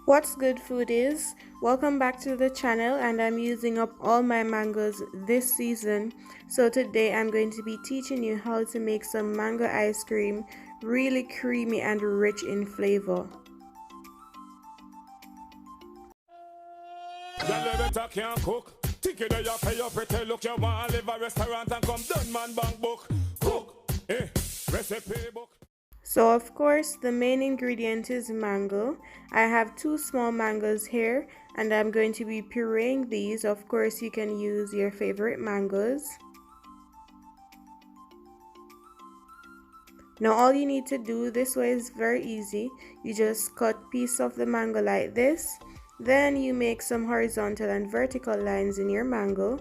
What's good, foodies? Welcome back to the channel, and I'm using up all my mangoes this season. So today I'm going to be teaching you how to make some mango ice cream, really creamy and rich in flavor. So of course the main ingredient is mango. I have 2 small mangoes here and I'm going to be pureeing these. Of course you can use your favorite mangoes. Now all you need to do this way is very easy. You just cut piece of the mango like this. Then you make some horizontal and vertical lines in your mango.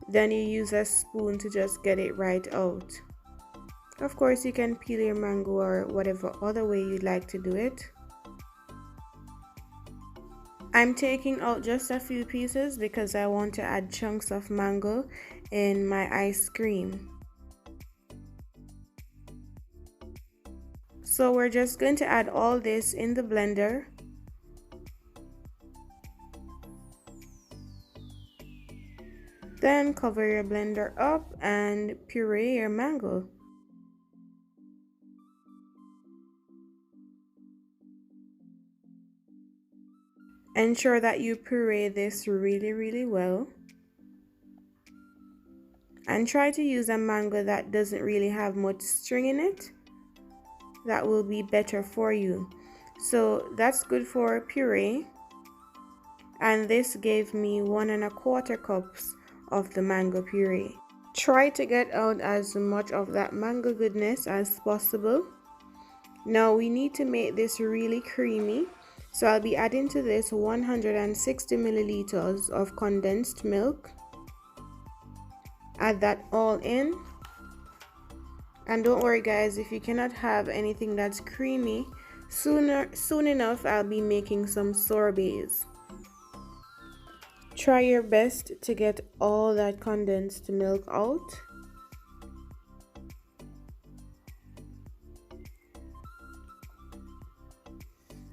Then you use a spoon to just get it right out. Of course you can peel your mango or whatever other way you'd like to do it. I'm taking out just a few pieces because I want to add chunks of mango in my ice cream. So we're just going to add all this in the blender. Then cover your blender up and puree your mango. Ensure that you puree this really well. And try to use a mango that doesn't really have much string in it. That will be better for you. So that's good for puree. And this gave me 1 1/4 cups of the mango puree. Try to get out as much of that mango goodness as possible. Now we need to make this really creamy. So I'll be adding to this 160 milliliters of condensed milk. Add that all in. And don't worry guys, if you cannot have anything that's creamy, soon enough I'll be making some sorbets. Try your best to get all that condensed milk out.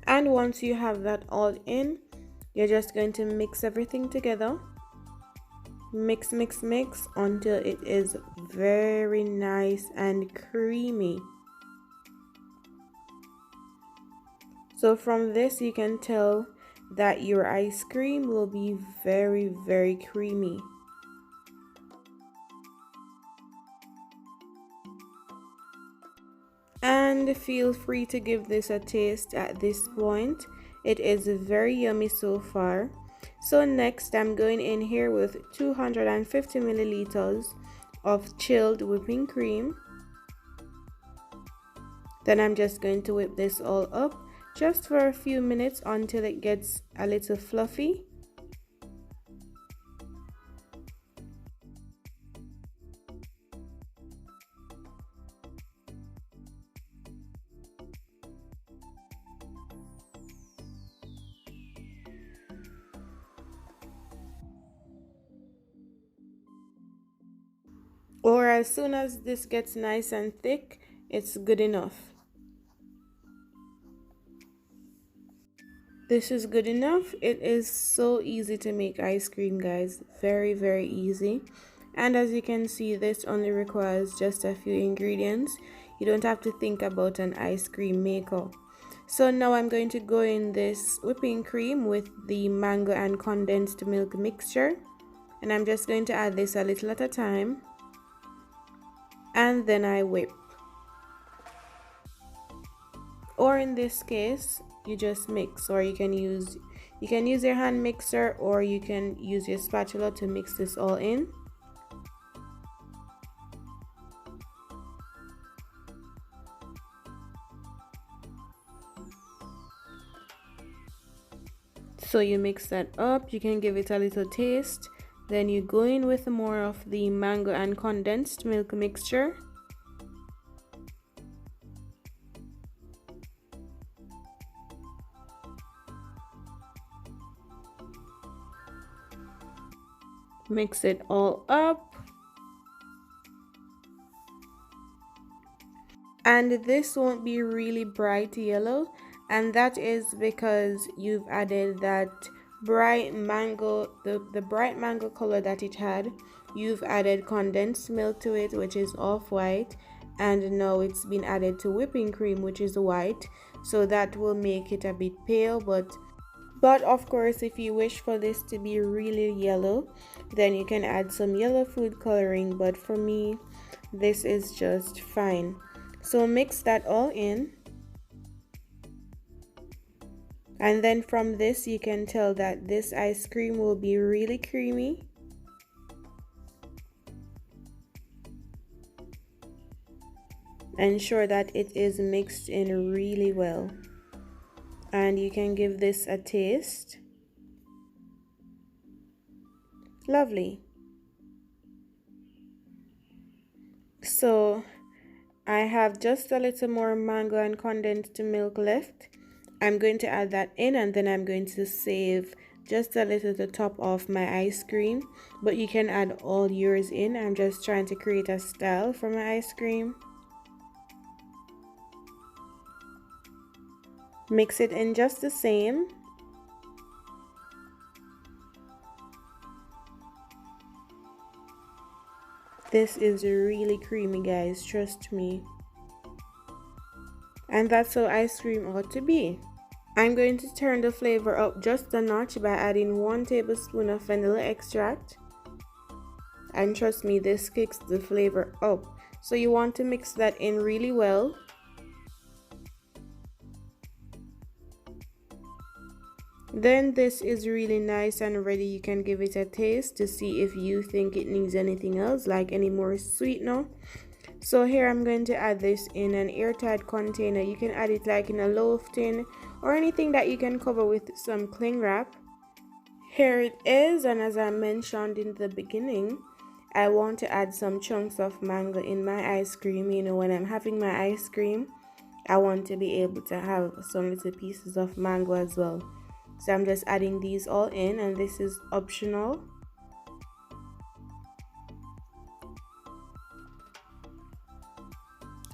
And once you have that all in, you're just going to mix everything together. Mix until it is very nice and creamy. So from this you can tell that your ice cream will be very creamy. And feel free to give this a taste at this point. It is very yummy so far. So next I'm going in here with 250 milliliters of chilled whipping cream. Then I'm just going to whip this all up just for a few minutes until it gets a little fluffy. Or as soon as this gets nice and thick, it's good enough. This is good enough. It is so easy to make ice cream, guys. Very easy. And as you can see, this only requires just a few ingredients. You don't have to think about an ice cream maker. So now I'm going to go in this whipping cream with the mango and condensed milk mixture. And I'm just going to add this a little at a time. And then I whip. Or in this case, you just mix, or you can use your hand mixer, or you can use your spatula to mix this all in. So you mix that up, you can give it a little taste. Then you go in with more of the mango and condensed milk mixture. Mix it all up. And this won't be really bright yellow. and that is because you've added that bright mango, the bright mango color that it had. You've added condensed milk to it, which is off-white, and now it's been added to whipping cream, which is white, so that will make it a bit pale. But of course, if you wish for this to be really yellow, then you can add some yellow food coloring, but for me this is just fine. So mix that all in, and then from this you can tell that this ice cream will be really creamy. Ensure that it is mixed in really well, and you can give this a taste. Lovely. So I have just a little more mango and condensed milk left. I'm going to add that in, and then I'm going to save just a little to top off my ice cream, but you can add all yours in. I'm just trying to create a style for my ice cream. Mix it in just the same. This is really creamy, guys, trust me. And that's how ice cream ought to be. I'm going to turn the flavor up just a notch by adding 1 tablespoon of vanilla extract. And trust me, this kicks the flavor up. So you want to mix that in really well. Then this is really nice and ready. You can give it a taste to see if you think it needs anything else, like any more sweetener. So here I'm going to add this in an airtight container. You can add it like in a loaf tin or anything that you can cover with some cling wrap. Here it is, and as I mentioned in the beginning, I want to add some chunks of mango in my ice cream. You know, when I'm having my ice cream, I want to be able to have some little pieces of mango as well. So I'm just adding these all in, and this is optional.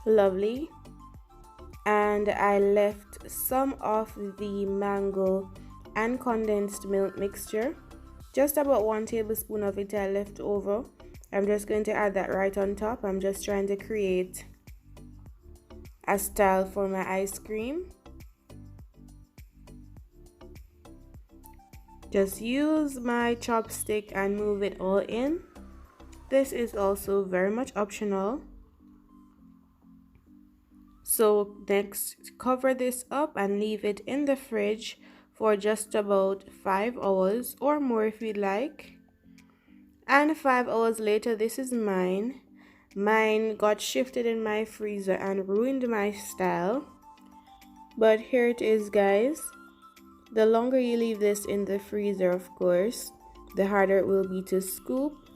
Lovely. And I left some of the mango and condensed milk mixture, just about 1 tablespoon of it I left over. I'm just going to add that right on top. I'm just trying to create a style for my ice cream. Just use my chopstick and move it all in. This is also very much optional. So next, cover this up and leave it in the fridge for just about 5 hours or more if you'd like. And 5 hours later, this is mine. Mine got shifted in my freezer and ruined my style. But here it is, guys. The longer you leave this in the freezer, of course, the harder it will be to scoop.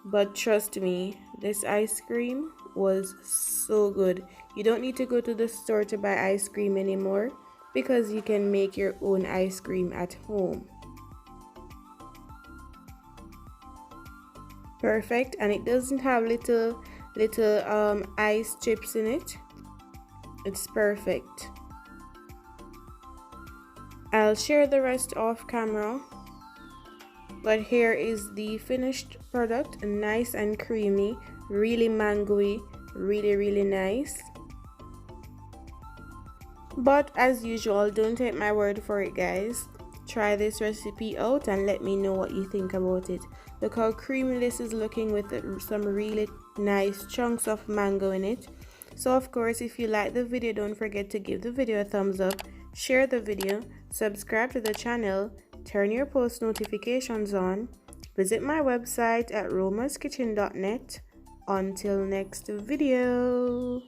But trust me, this ice cream was so good. You don't need to go to the store to buy ice cream anymore, because you can make your own ice cream at home. Perfect, and it doesn't have little ice chips in it. It's perfect. I'll share the rest off camera, but here is the finished product. Nice and creamy, really mangoey, really nice. But as usual, don't take my word for it, guys. Try this recipe out and let me know what you think about it. Look how creamy this is looking with some really nice chunks of mango in it. So of course, if you like the video, don't forget to give the video a thumbs up, share the video, subscribe to the channel, turn your post notifications on, visit my website at roma'skitchen.net. Until next video.